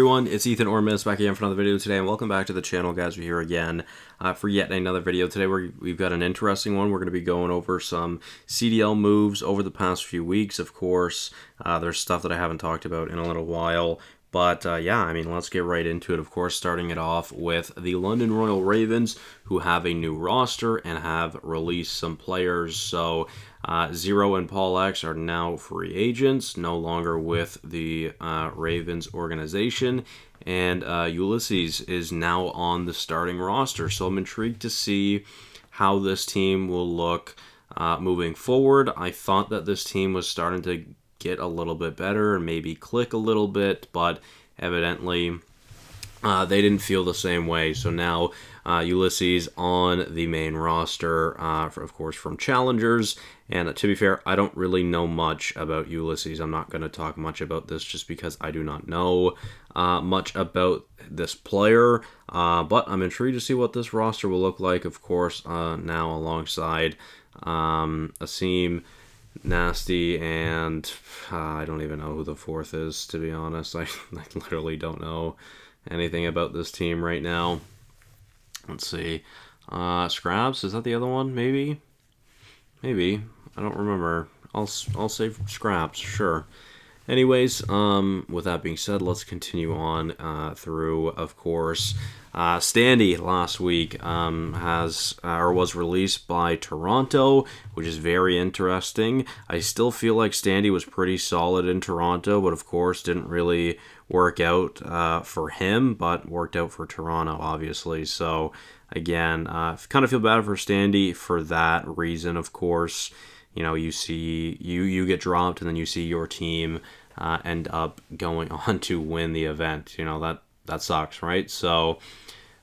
Everyone, it's Ethan Ormis back again for another video today, and welcome back to the channel, guys. We're here again for yet another video today. We've got an interesting one. We're going to be going over some CDL moves over the past few weeks. Of course, there's stuff that I haven't talked about in a little while, but yeah, I mean, let's get right into it. Of course, starting it off with the London Royal Ravens, who have a new roster and have released some players. So Zero and Paul X are now free agents, no longer with the Ravens organization, and Ulysses is now on the starting roster. So I'm intrigued to see how this team will look moving forward. I thought that this team was starting to get a little bit better and maybe click a little bit, but evidently they didn't feel the same way. So now Ulysses on the main roster, of course, from Challengers. And to be fair, I don't really know much about Ulysses. I'm not going to talk much about this just because I do not know much about this player. But I'm intrigued to see what this roster will look like, of course, now alongside Asim, Nasty, and I don't even know who the fourth is, to be honest. I literally don't know anything about this team right now. Let's see. Scraps, is that the other one? Maybe? I don't remember. I'll say Scraps, sure. Anyways, with that being said, let's continue on through, of course, Standy last week was released by Toronto, which is very interesting. I still feel like Standy was pretty solid in Toronto, but of course didn't really work out for him, but worked out for Toronto, obviously. So again, kind of feel bad for Standy for that reason, of course. You know, you see you get dropped, and then you see your team end up going on to win the event. You know, that sucks, right? So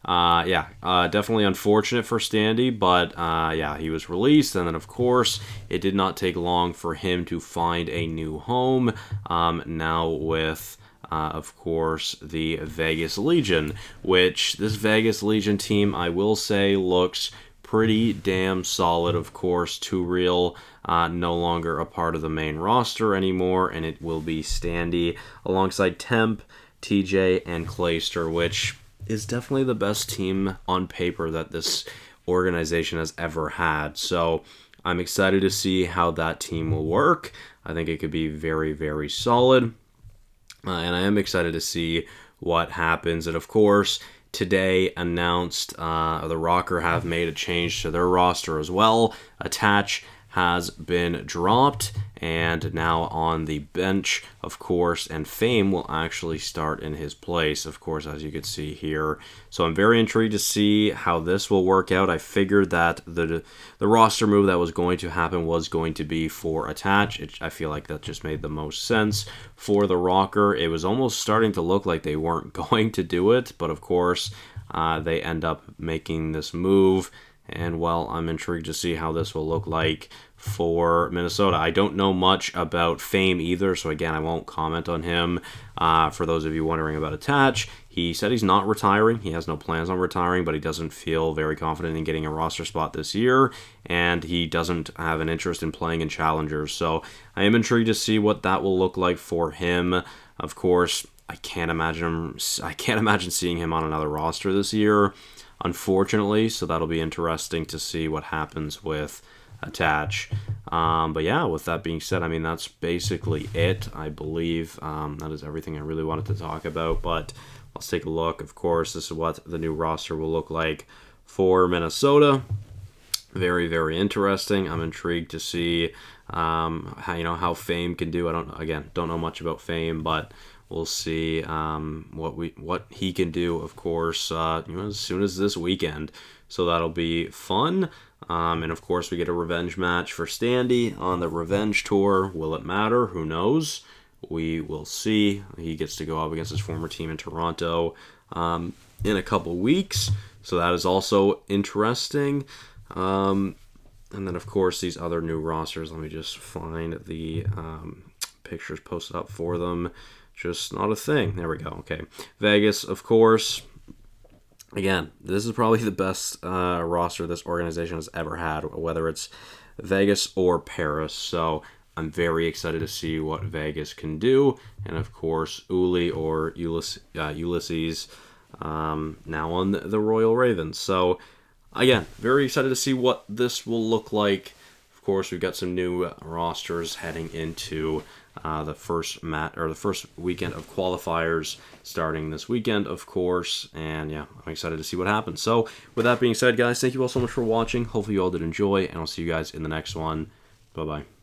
yeah, definitely unfortunate for Standy, but yeah, he was released, and then of course it did not take long for him to find a new home. Now with of course, the Vegas Legion, which this Vegas Legion team, I will say, looks pretty damn solid. Of course, Too Real no longer a part of the main roster anymore, and it will be Standy alongside Temp, TJ, and Clayster, which is definitely the best team on paper that this organization has ever had. So I'm excited to see how that team will work. I think it could be very, very solid. And I am excited to see what happens. And of course, today announced the Rocker have made a change to their roster as well. Attach has been dropped and now on the bench, of course, and Fame will actually start in his place, of course, as you can see here. So I'm very intrigued to see how this will work out. I figured that the roster move that was going to happen was going to be for Attach. I feel like that just made the most sense for the Rocker. It was almost starting to look like they weren't going to do it, but of course, they end up making this move. And, well, I'm intrigued to see how this will look like for Minnesota. I don't know much about Fame either, so again, I won't comment on him. For those of you wondering about Attach, he said he's not retiring. He has no plans on retiring, but he doesn't feel very confident in getting a roster spot this year, and he doesn't have an interest in playing in Challengers. So I am intrigued to see what that will look like for him. Of course, I can't imagine seeing him on another roster this year, unfortunately, so that'll be interesting to see what happens with Attach. But yeah, with that being said, I mean, that's basically it, I believe. That is everything I really wanted to talk about, but let's take a look. Of course, this is what the new roster will look like for Minnesota. Very, very interesting. I'm intrigued to see how Fame can do. I don't know much about Fame, but we'll see what he can do, of course, as soon as this weekend. So that'll be fun. And of course, we get a revenge match for Standy on the Revenge Tour. Will it matter? Who knows? We will see. He gets to go up against his former team in Toronto in a couple weeks. So that is also interesting. And then, of course, these other new rosters. Let me just find the pictures posted up for them. Just not a thing. There we go. Okay. Vegas, of course. Again, this is probably the best roster this organization has ever had, whether it's Vegas or Paris. So I'm very excited to see what Vegas can do. And of course, Uli or Ulysses now on the Royal Ravens. So again, very excited to see what this will look like. Of course, we've got some new rosters heading into the first weekend of qualifiers starting this weekend, of course. And yeah, I'm excited to see what happens. So with that being said, guys, thank you all so much for watching. Hopefully you all did enjoy, and I'll see you guys in the next one. Bye-bye.